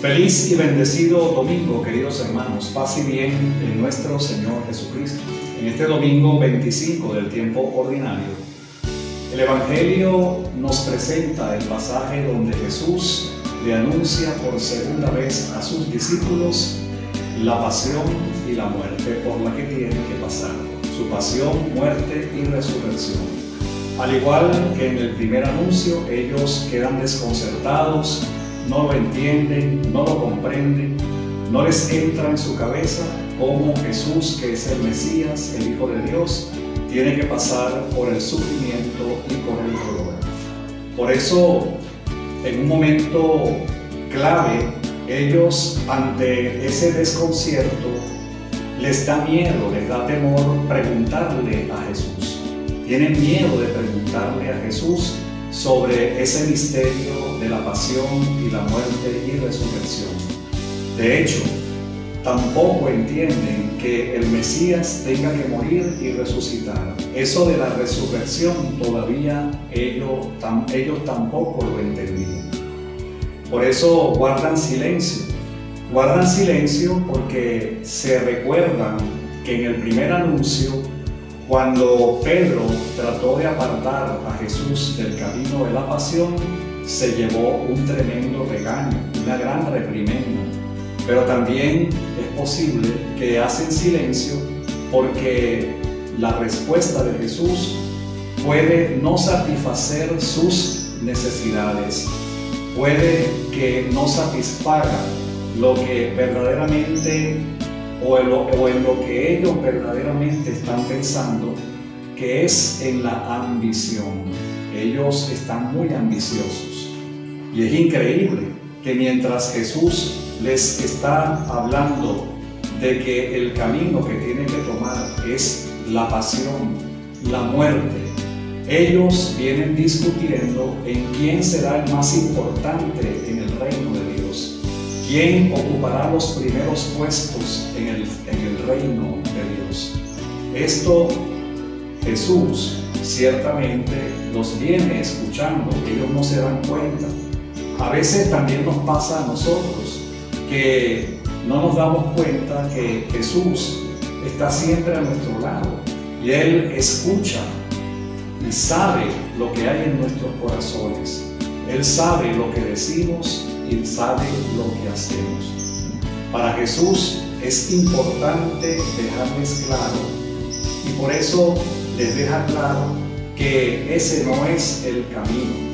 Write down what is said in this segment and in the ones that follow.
Feliz y bendecido domingo, queridos hermanos, paz y bien en nuestro Señor Jesucristo. En este domingo 25 del tiempo ordinario, el Evangelio nos presenta el pasaje donde Jesús le anuncia por segunda vez a sus discípulos la pasión y la muerte por la que tienen que pasar, su pasión, muerte y resurrección. Al igual que en el primer anuncio, ellos quedan desconcertados, no lo entienden, no lo comprenden, no les entra en su cabeza cómo Jesús, que es el Mesías, el Hijo de Dios, tiene que pasar por el sufrimiento y por el dolor. Por eso, en un momento clave, ellos, ante ese desconcierto, les da miedo, les da temor preguntarle a Jesús. Tienen miedo de preguntarle a Jesús sobre ese misterio de la pasión y la muerte y resurrección. De hecho, tampoco entienden que el Mesías tenga que morir y resucitar. Eso de la resurrección todavía ellos tampoco lo entendían. Por eso guardan silencio porque se recuerdan que en el primer anuncio, cuando Pedro trató de apartar a Jesús del camino de la pasión, se llevó un tremendo regaño, una gran reprimenda. Pero también es posible que hacen silencio porque la respuesta de Jesús puede no satisfacer sus necesidades, puede que no satisfaga lo que verdaderamente o en lo que ellos verdaderamente están pensando, que es en la ambición. Ellos están muy ambiciosos. Y es increíble que mientras Jesús les está hablando de que el camino que tienen que tomar es la pasión, la muerte, ellos vienen discutiendo en quién será el más importante en el reino de Dios. ¿Quién ocupará los primeros puestos en el reino de Dios? Esto Jesús ciertamente los viene escuchando, ellos no se dan cuenta. A veces también nos pasa a nosotros que no nos damos cuenta que Jesús está siempre a nuestro lado y Él escucha y sabe lo que hay en nuestros corazones. Él sabe lo que decimos y sabe lo que hacemos. Para Jesús es importante dejarles claro, y por eso les deja claro que ese no es el camino.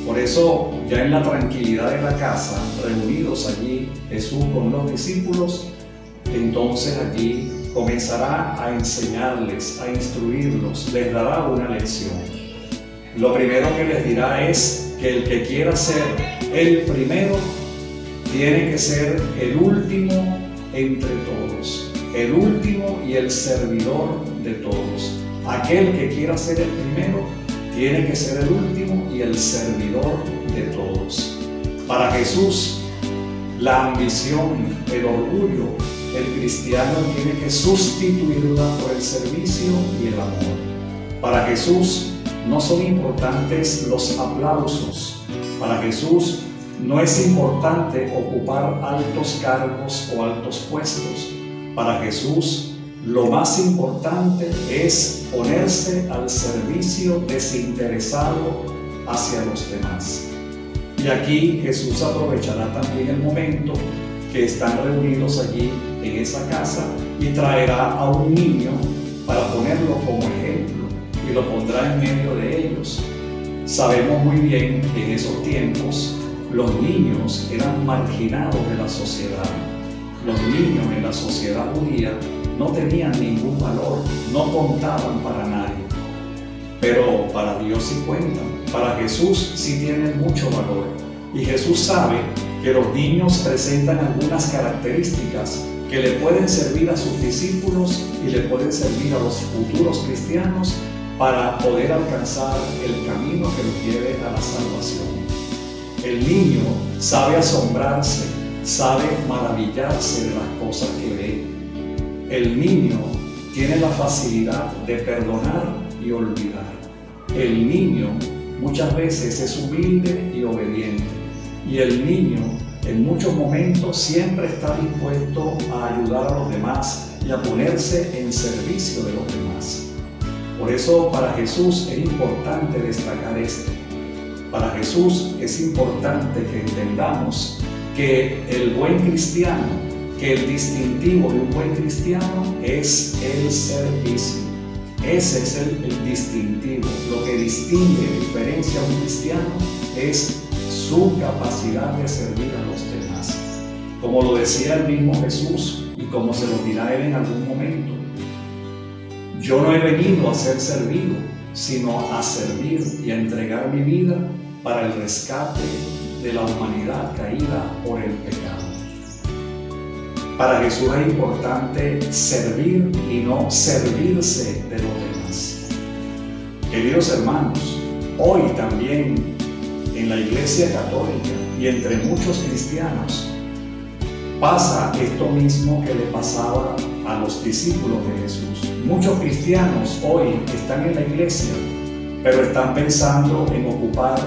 Por eso, ya en la tranquilidad de la casa, reunidos allí Jesús con los discípulos, entonces allí comenzará a enseñarles, a instruirlos, les dará una lección. Lo primero que les dirá es que el que quiera ser el primero tiene que ser el último entre todos, el último y el servidor de todos. Aquel que quiera ser el primero tiene que ser el último y el servidor de todos. Para Jesús, la ambición, el orgullo, el cristiano tiene que sustituirla por el servicio y el amor. Para Jesús no son importantes los aplausos. Para Jesús no es importante ocupar altos cargos o altos puestos. Para Jesús lo más importante es ponerse al servicio desinteresado hacia los demás. Y aquí Jesús aprovechará también el momento que están reunidos allí en esa casa y traerá a un niño para ponerlo como ejemplo y lo pondrá en medio de ellos. Sabemos muy bien que en esos tiempos los niños eran marginados de la sociedad. Los niños en la sociedad judía no tenían ningún valor, no contaban para nadie. Pero para Dios sí cuentan, para Jesús sí tienen mucho valor. Y Jesús sabe que los niños presentan algunas características que le pueden servir a sus discípulos y le pueden servir a los futuros cristianos para poder alcanzar el camino que los lleve a la salvación. El niño sabe asombrarse, sabe maravillarse de las cosas que ve. El niño tiene la facilidad de perdonar y olvidar. El niño muchas veces es humilde y obediente. Y el niño en muchos momentos siempre está dispuesto a ayudar a los demás y a ponerse en servicio de los demás. Por eso para Jesús es importante destacar esto. Para Jesús es importante que entendamos que el buen cristiano, que el distintivo de un buen cristiano es el servicio. Ese es el distintivo. Lo que distingue, diferencia a un cristiano es su capacidad de servir a los demás. Como lo decía el mismo Jesús y como se lo dirá él en algún momento. Yo no he venido a ser servido, sino a servir y a entregar mi vida para el rescate de la humanidad caída por el pecado. Para Jesús es importante servir y no servirse de los demás. Queridos hermanos, hoy también en la Iglesia Católica y entre muchos cristianos pasa esto mismo que le pasaba a los discípulos de Jesús. Muchos cristianos hoy están en la iglesia, pero están pensando en ocupar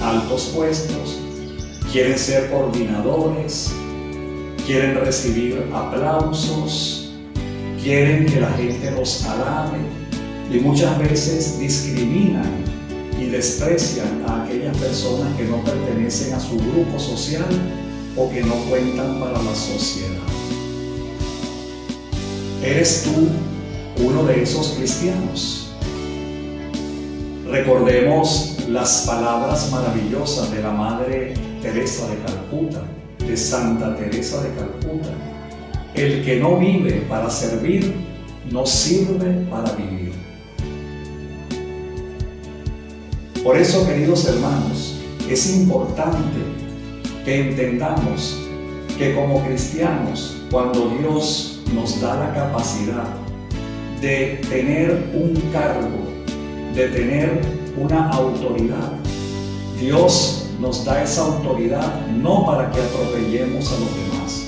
altos puestos, quieren ser coordinadores, quieren recibir aplausos, quieren que la gente los alabe y muchas veces discriminan y desprecian a aquellas personas que no pertenecen a su grupo social o que no cuentan para la sociedad. ¿Eres tú uno de esos cristianos? Recordemos las palabras maravillosas de la Madre Teresa de Calcuta, de Santa Teresa de Calcuta. El que no vive para servir, no sirve para vivir. Por eso, queridos hermanos, es importante que entendamos que como cristianos, cuando Dios nos da la capacidad de tener un cargo, de tener una autoridad, Dios nos da esa autoridad no para que atropellemos a los demás,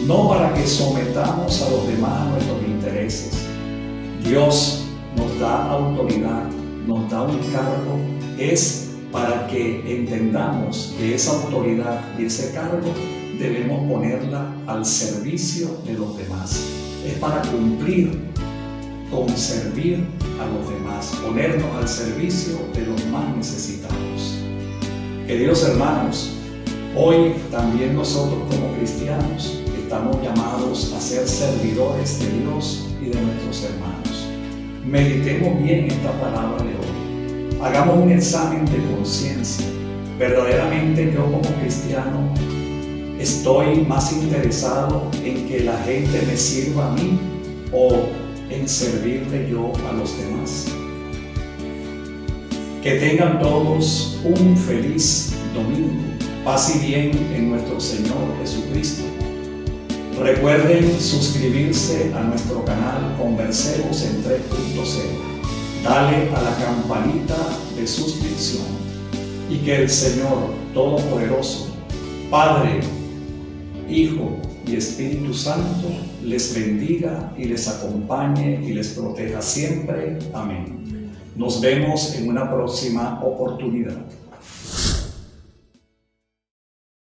no para que sometamos a los demás a nuestros intereses. Dios nos da autoridad, nos da un cargo, es para que entendamos que esa autoridad y ese cargo debemos ponerla al servicio de los demás. Es para cumplir con servir a los demás, ponernos al servicio de los más necesitados. Queridos hermanos, hoy también nosotros como cristianos estamos llamados a ser servidores de Dios y de nuestros hermanos. Meditemos bien esta palabra de hoy. Hagamos un examen de conciencia. ¿Verdaderamente yo como cristiano estoy más interesado en que la gente me sirva a mí o en servirle yo a los demás? Que tengan todos un feliz domingo. Paz y bien en nuestro Señor Jesucristo. Recuerden suscribirse a nuestro canal Conversemos en 3.0. Dale a la campanita de suscripción y que el Señor Todopoderoso, Padre, Hijo y Espíritu Santo les bendiga y les acompañe y les proteja siempre. Amén. Nos vemos en una próxima oportunidad.